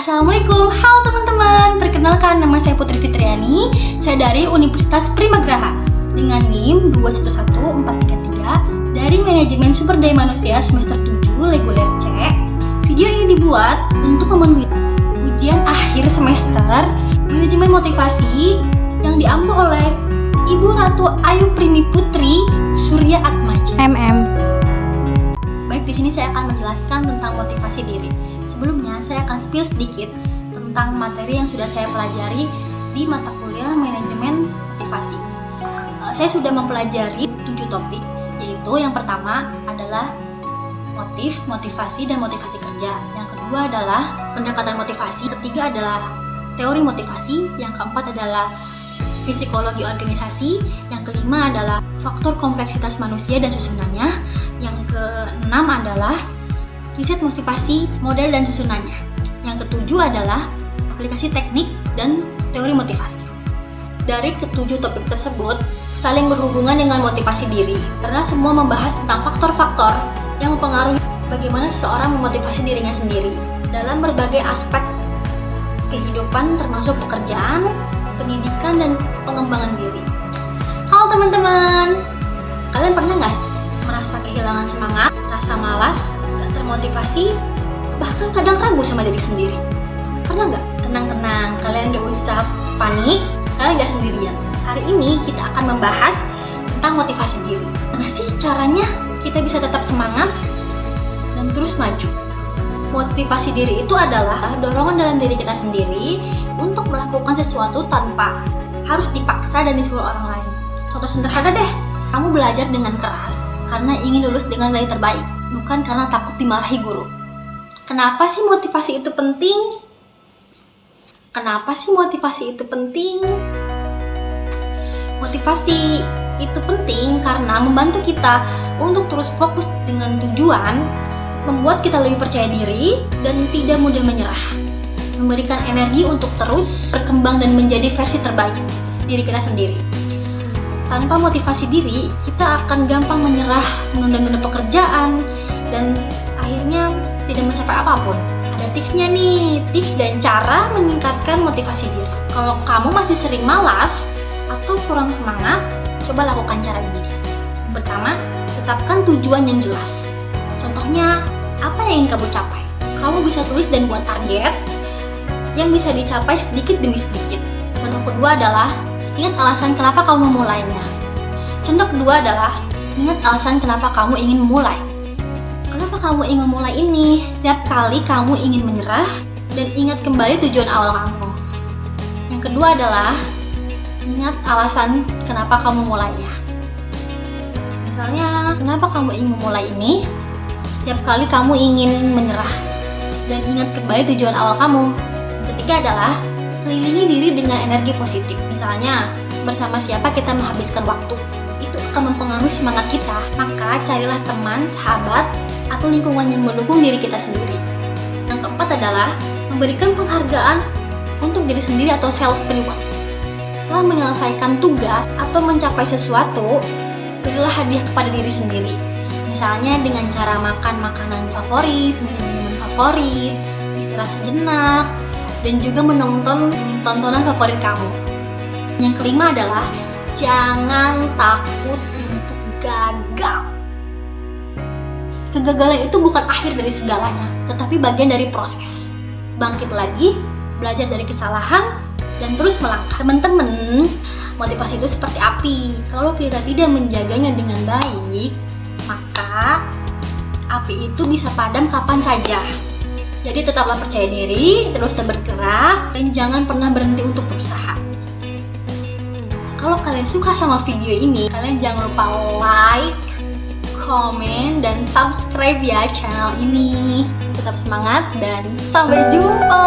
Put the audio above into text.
Assalamualaikum, halo teman-teman. Perkenalkan, nama saya Putri Fitriani. Saya dari Universitas Primagraha dengan NIM 211433 dari Manajemen Sumber Daya Manusia semester 7 reguler C. Video ini dibuat untuk memenuhi ujian akhir semester Manajemen Motivasi yang diambil oleh Ibu Ratu Ayu Primi Putri Surya Atmaja Baik, di sini saya akan menjelaskan tentang motivasi diri. Sebelumnya, saya akan spill sedikit tentang materi yang sudah saya pelajari di mata kuliah Manajemen Motivasi. Saya sudah mempelajari 7 topik, yaitu yang pertama adalah motif, motivasi, dan motivasi kerja. Yang kedua adalah pendekatan motivasi. Ketiga adalah teori motivasi. Yang keempat adalah psikologi organisasi. Yang kelima adalah faktor kompleksitas manusia dan susunannya. Yang keenam adalah riset motivasi, model dan susunannya. Yang ketujuh adalah aplikasi teknik dan teori motivasi. Dari ketujuh topik tersebut saling berhubungan dengan motivasi diri, karena semua membahas tentang faktor-faktor yang mempengaruhi bagaimana seseorang memotivasi dirinya sendiri dalam berbagai aspek kehidupan, termasuk pekerjaan, pendidikan, dan pengembangan diri. Halo teman-teman, kalian pernah nggak merasa kehilangan semangat, rasa malas, gak termotivasi, bahkan kadang ragu sama diri sendiri? Pernah nggak? Tenang-tenang, kalian gak usah panik, kalian gak sendirian. Hari ini kita akan membahas tentang motivasi diri. Mana sih caranya kita bisa tetap semangat dan terus maju? Motivasi diri itu adalah dorongan dalam diri kita sendiri untuk melakukan sesuatu tanpa harus dipaksa dan disuruh orang lain. Contoh sederhana deh, kamu belajar dengan keras karena ingin lulus dengan nilai terbaik, bukan karena takut dimarahi guru. Kenapa sih motivasi itu penting? Motivasi itu penting karena membantu kita untuk terus fokus dengan tujuan, membuat kita lebih percaya diri dan tidak mudah menyerah, memberikan energi untuk terus berkembang dan menjadi versi terbaik diri kita sendiri. Tanpa motivasi diri, kita akan gampang menyerah, menunda-nunda pekerjaan, dan akhirnya tidak mencapai apapun. Ada tipsnya nih, tips dan cara meningkatkan motivasi diri. Kalau kamu masih sering malas atau kurang semangat, coba lakukan cara ini. Pertama, tetapkan tujuan yang jelas. Contohnya, apa yang ingin kamu capai? Kamu bisa tulis dan buat target yang bisa dicapai sedikit demi sedikit. Contoh kedua adalah ingat alasan kenapa kamu memulainya. Contoh kedua adalah ingat alasan kenapa kamu ingin memulai. Kenapa kamu ingin memulai ini? Setiap kali kamu ingin menyerah dan ingat kembali tujuan awal kamu. Yang kedua adalah ingat alasan kenapa kamu memulainya. Misalnya, kenapa kamu ingin memulai ini? Setiap kali kamu ingin menyerah dan ingat kembali tujuan awal kamu. Ketiga adalah kelilingi diri dengan energi positif. Misalnya, bersama siapa kita menghabiskan waktu, itu akan mempengaruhi semangat kita. Maka carilah teman, sahabat, atau lingkungan yang mendukung diri kita sendiri. Yang keempat adalah memberikan penghargaan untuk diri sendiri atau self-reward. Setelah menyelesaikan tugas atau mencapai sesuatu, berilah hadiah kepada diri sendiri. Misalnya dengan cara makan makanan favorit, minum favorit, istirahat sejenak, dan juga menonton tontonan favorit kamu. Yang kelima adalah jangan takut untuk gagal. Kegagalan itu bukan akhir dari segalanya, tetapi bagian dari proses. Bangkit lagi, belajar dari kesalahan, dan terus melangkah. Teman-teman, motivasi itu seperti api. Kalau kita tidak menjaganya dengan baik, maka api itu bisa padam kapan saja. Jadi tetaplah percaya diri, terus bergerak, dan jangan pernah berhenti untuk berusaha. Kalau kalian suka sama video ini, kalian jangan lupa like, komen, dan subscribe ya channel ini. Tetap semangat dan sampai jumpa.